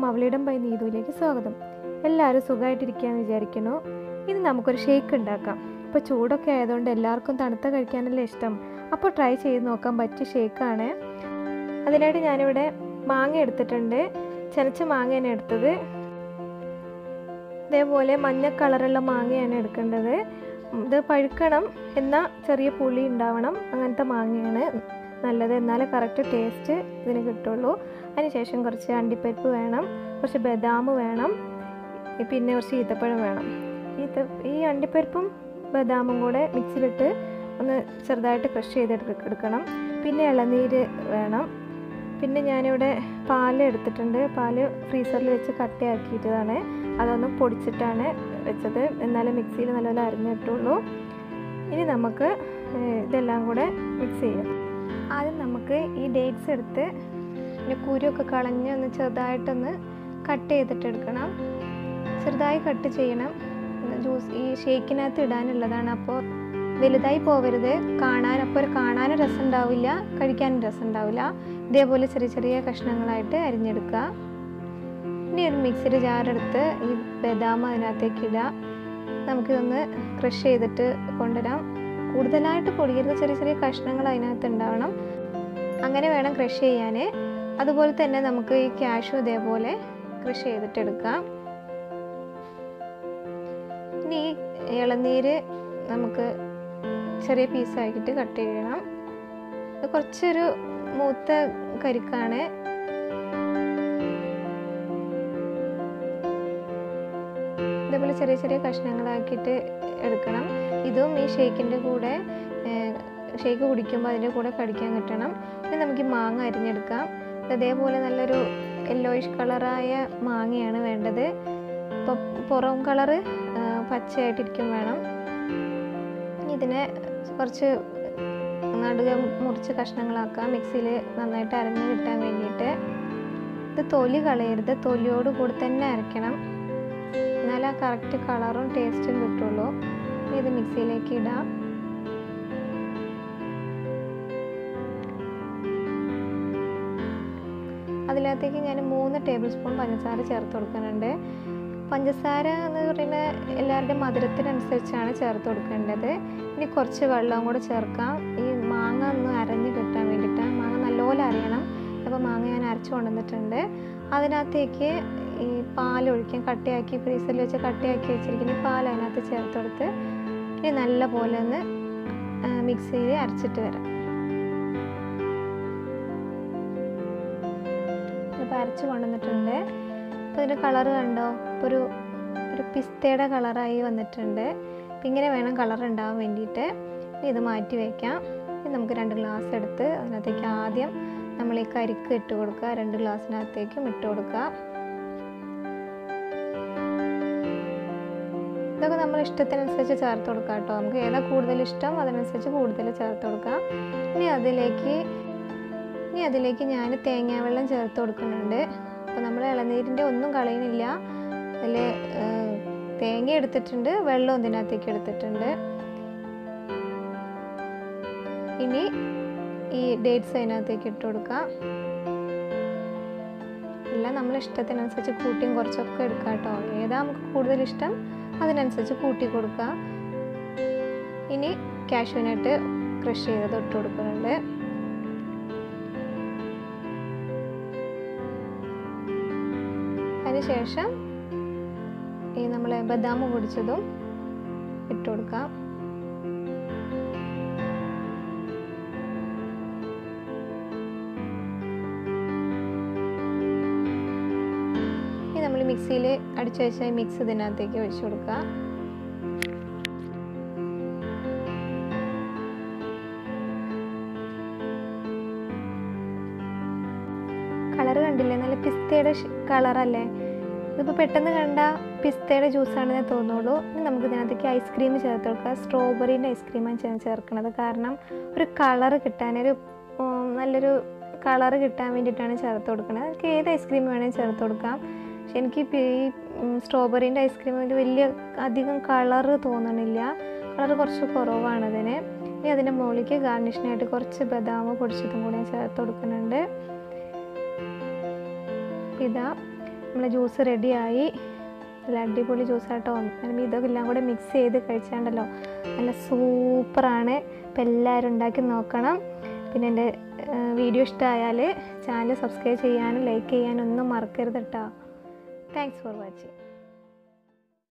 അവലിടം by നീതുവിലേക്ക് സ്വാഗതം. എല്ലാവരും സുഖമായിട്ടിരിക്കുകയെന്ന് വിചാരിക്കുന്നു. ഇനി നമുക്കൊരു ഷേക്ക് ഉണ്ടാക്കാം. ഇപ്പോൾ ചൂടൊക്കെ ആയതുകൊണ്ട് എല്ലാവർക്കും തണുത്ത കഴിക്കാനല്ലേ ഇഷ്ടം. അപ്പോൾ ട്രൈ ചെയ്ത് നോക്കാൻ പറ്റിയ ഷേക്കാണ്. അതിനായിട്ട് ഞാനിവിടെ മാങ്ങ എടുത്തിട്ടുണ്ട്. ചെനച്ച മാങ്ങയാണ് എടുത്തത്. ഇതേപോലെ മഞ്ഞ കളറുള്ള മാങ്ങയാണ് എടുക്കേണ്ടത്. ഇത് പഴുക്കണം, എന്നാൽ ചെറിയ പുളി ഉണ്ടാവണം. അങ്ങനത്തെ മാങ്ങയാണ് നല്ലത്, എന്നാലേ കറക്റ്റ് ടേസ്റ്റ് ഇതിന് കിട്ടുള്ളൂ. അതിനുശേഷം കുറച്ച് അണ്ടിപ്പരിപ്പ് വേണം, കുറച്ച് ബദാം വേണം, പിന്നെ കുറച്ച് ഈത്തപ്പഴം വേണം. ഈ അണ്ടിപ്പരിപ്പും ബദാമും കൂടെ മിക്സിയിലിട്ട് ഒന്ന് ചെറുതായിട്ട് ക്രഷ് ചെയ്തെടുക്കണം. പിന്നെ ഇളനീര് വേണം. പിന്നെ ഞാനിവിടെ പാല് എടുത്തിട്ടുണ്ട്. പാല് ഫ്രീസറിൽ വെച്ച് കട്ടയാക്കിയിട്ടതാണ്. അതൊന്ന് പൊടിച്ചിട്ടാണ് വെച്ചത്, എന്നാലും മിക്സിയിൽ നല്ലപോലെ അരിഞ്ഞ് കിട്ടുള്ളൂ. ഇനി നമുക്ക് ഇതെല്ലാം കൂടെ മിക്സ് ചെയ്യാം. ആദ്യം നമുക്ക് ഈ ഡേറ്റ്സ് എടുത്ത് പിന്നെ കുരുവൊക്കെ കളഞ്ഞ് ഒന്ന് ചെറുതായിട്ടൊന്ന് കട്ട് ചെയ്തിട്ടെടുക്കണം. ചെറുതായി കട്ട് ചെയ്യണം. ജ്യൂസ് ഈ ഷേക്കിനകത്ത് ഇടാനുള്ളതാണ്, അപ്പോൾ വലുതായി പോവരുത്. അപ്പോൾ കാണാനും രസം ഉണ്ടാവില്ല, കഴിക്കാനും രസം ഉണ്ടാവില്ല. ഇതേപോലെ ചെറിയ ചെറിയ കഷ്ണങ്ങളായിട്ട് അരിഞ്ഞെടുക്കുക. ഇനി ഒരു മിക്സിയുടെ ജാറെടുത്ത് ഈ ബദാം അതിനകത്തേക്ക് ഇടാം. നമുക്കിതൊന്ന് ക്രഷ് ചെയ്തിട്ട് കൊണ്ടുവരാം. കൂടുതലായിട്ട് പൊടിയരുത്, ചെറിയ ചെറിയ കഷ്ണങ്ങൾ അതിനകത്ത് ഉണ്ടാവണം. അങ്ങനെ വേണം ക്രഷ് ചെയ്യാൻ. അതുപോലെ തന്നെ നമുക്ക് ഈ കാഷ്യൂ ഇതേപോലെ ക്രഷ് ചെയ്തിട്ടെടുക്കാം. ഇനി ഈ ഇളനീര് നമുക്ക് ചെറിയ പീസാക്കിയിട്ട് കട്ട് ചെയ്യണം. ഇത് കുറച്ചൊരു മൂത്ത കരിക്കാണ്. ഇതേപോലെ ചെറിയ ചെറിയ കഷ്ണങ്ങളാക്കിയിട്ട് എടുക്കണം. ഇതും ഈ ഷേക്കിൻ്റെ കൂടെ ഷേക്ക് കുടിക്കുമ്പോൾ അതിൻ്റെ കൂടെ കടിക്കാൻ കിട്ടണം. ഇനി നമുക്ക് ഈ മാങ്ങ അരിഞ്ഞെടുക്കാം. അതേപോലെ നല്ലൊരു യെല്ലോയിഷ് കളറായ മാങ്ങയാണ് വേണ്ടത്. ഇപ്പോൾ പുറം കളറ് പച്ചയായിട്ടിരിക്കും വേണം. ഇതിനെ കുറച്ച് നടുക മുറിച്ച് കഷ്ണങ്ങളാക്കാം, മിക്സിയിൽ നന്നായിട്ട് അരഞ്ഞ് കിട്ടാൻ വേണ്ടിയിട്ട്. ഇത് തൊലി കളയരുത്, തൊലിയോട് കൂടി തന്നെ അരയ്ക്കണം, എന്നാലേ ആ കറക്റ്റ് കളറും ടേസ്റ്റും കിട്ടുള്ളൂ. ഇത് മിക്സിയിലേക്ക് ഇടാം. അതിനകത്തേക്ക് ഞാൻ 3 ടേബിൾ സ്പൂൺ പഞ്ചസാര ചേർത്ത് കൊടുക്കുന്നുണ്ട്. പഞ്ചസാര എന്ന് പറയുന്നത് എല്ലാവരുടെയും മധുരത്തിനനുസരിച്ചാണ് ചേർത്ത് കൊടുക്കേണ്ടത്. ഇനി കുറച്ച് വെള്ളവും കൂടെ ചേർക്കാം. ഈ മാങ്ങ ഒന്ന് അരഞ്ഞ് കിട്ടാൻ വേണ്ടിയിട്ടാണ്. മാങ്ങ നല്ലപോലെ അരയണം. അപ്പോൾ മാങ്ങ ഞാൻ അരച്ച് കൊണ്ടുവന്നിട്ടുണ്ട്. അതിനകത്തേക്ക് ഈ പാലൊഴിക്കാൻ കട്ടയാക്കി ഫ്രീസറിൽ വെച്ച് കട്ടയാക്കി വെച്ചിരിക്കുന്ന ഈ പാൽ അതിനകത്ത് ചേർത്ത് കൊടുത്ത് ഇനി നല്ല പോലെ ഒന്ന് മിക്സിയിൽ അരച്ചിട്ട് വരാം. ഇപ്പോൾ അരച്ച് കൊണ്ടുവന്നിട്ടുണ്ട്. അപ്പോൾ ഇതിൻ്റെ കളറ് കണ്ടോ, ഇപ്പോൾ ഒരു പിസ്തയുടെ കളറായി വന്നിട്ടുണ്ട്. അപ്പം ഇങ്ങനെ വേണം കളർ ഉണ്ടാവാൻ വേണ്ടിയിട്ട്. ഇത് മാറ്റി വയ്ക്കാം. ഇനി നമുക്ക് 2 ഗ്ലാസ് എടുത്ത് അതിനകത്തേക്ക് ആദ്യം നമ്മൾ ഈ കരിക്ക് ഇട്ട് കൊടുക്കുക. 2 ഗ്ലാസ്സിനകത്തേക്കും ഇട്ട് കൊടുക്കുക. ഇതൊക്കെ നമ്മൾ ഇഷ്ടത്തിനനുസരിച്ച് ചേർത്ത് കൊടുക്കുക കേട്ടോ. നമുക്ക് ഏതാ കൂടുതൽ ഇഷ്ടം അതിനനുസരിച്ച് കൂടുതൽ ചേർത്ത് കൊടുക്കാം. ഇനി അതിലേക്ക് ഞാൻ തേങ്ങാവെള്ളം ചേർത്ത് കൊടുക്കുന്നുണ്ട്. അപ്പോൾ നമ്മൾ ഇളനീരിൻ്റെ ഒന്നും കളയുന്നില്ല. അതിൽ തേങ്ങ എടുത്തിട്ടുണ്ട്, വെള്ളം ഇതിനകത്തേക്ക് എടുത്തിട്ടുണ്ട്. ഇനി ഈ ഡേറ്റ്സ് അതിനകത്തേക്ക് ഇട്ട് കൊടുക്കാം. എല്ലാം നമ്മൾ ഇഷ്ടത്തിനനുസരിച്ച് കൂട്ടിയും കുറച്ചൊക്കെ എടുക്കാം കേട്ടോ. ഏതാ നമുക്ക് കൂടുതൽ ഇഷ്ടം അതിനനുസരിച്ച് കൂട്ടി കൊടുക്കുക. ഇനി കാഷ്യൂനട്ട് ക്രഷ് ചെയ്തത് ഇട്ട് കൊടുക്കുന്നുണ്ട്. അതിനുശേഷം ഈ നമ്മൾ ബദാം പൊടിച്ചതും ഇട്ട് കൊടുക്കാം. ഇനി നമ്മൾ മിക്സിയിൽ അടിച്ചു വെച്ച മിക്സ് ഇതിനകത്തേക്ക് ഒഴിച്ചു കൊടുക്കുക. കളറ് കണ്ടില്ലേ, നല്ല പിസ്തയുടെ കളറല്ലേ. ഇതിപ്പോൾ പെട്ടെന്ന് കണ്ട പിസ്തയുടെ ജ്യൂസാണെന്നേ തോന്നുള്ളൂ. ഇനി നമുക്ക് ഇതിനകത്തേക്ക് ഐസ്ക്രീം ചേർത്ത് കൊടുക്കുക. സ്ട്രോബെറീൻ്റെ ഐസ്ക്രീമാണ് ഞാൻ ചേർക്കുന്നത്. കാരണം ഒരു കളറ് കിട്ടാൻ, നല്ലൊരു കളറ് കിട്ടാൻ വേണ്ടിയിട്ടാണ് ചേർത്ത് കൊടുക്കുന്നത്. എനിക്ക് ഏത് ഐസ്ക്രീം വേണമെങ്കിൽ ചേർത്ത് കൊടുക്കാം. പക്ഷെ എനിക്ക് ഈ സ്ട്രോബെറീൻ്റെ ഐസ്ക്രീമിൽ വലിയ അധികം കളറ് തോന്നണില്ല. കളറ് കുറച്ച് കുറവാണ് ഇതിന്. ഇനി അതിൻ്റെ മുകളിലേക്ക് ഗാർണിഷിനായിട്ട് കുറച്ച് ബദാം പൊടിച്ചതും കൂടി ചേർത്ത് കൊടുക്കുന്നുണ്ട്. ഇതാ നമ്മളെ ജ്യൂസ് റെഡിയായി. നല്ല അടിപൊളി ജ്യൂസാട്ടോ. ഇതൊക്കെ എല്ലാം കൂടെ മിക്സ് ചെയ്ത് കഴിച്ചാണ്ടല്ലോ നല്ല സൂപ്പറാണ്. അപ്പോൾ എല്ലാവരും ഉണ്ടാക്കി നോക്കണം. പിന്നെ എൻ്റെ വീഡിയോ ഇഷ്ടമായാൽ ചാനൽ സബ്സ്ക്രൈബ് ചെയ്യാനും ലൈക്ക് ചെയ്യാനും ഒന്നും മറക്കരുത് കേട്ടോ. Thanks for watching.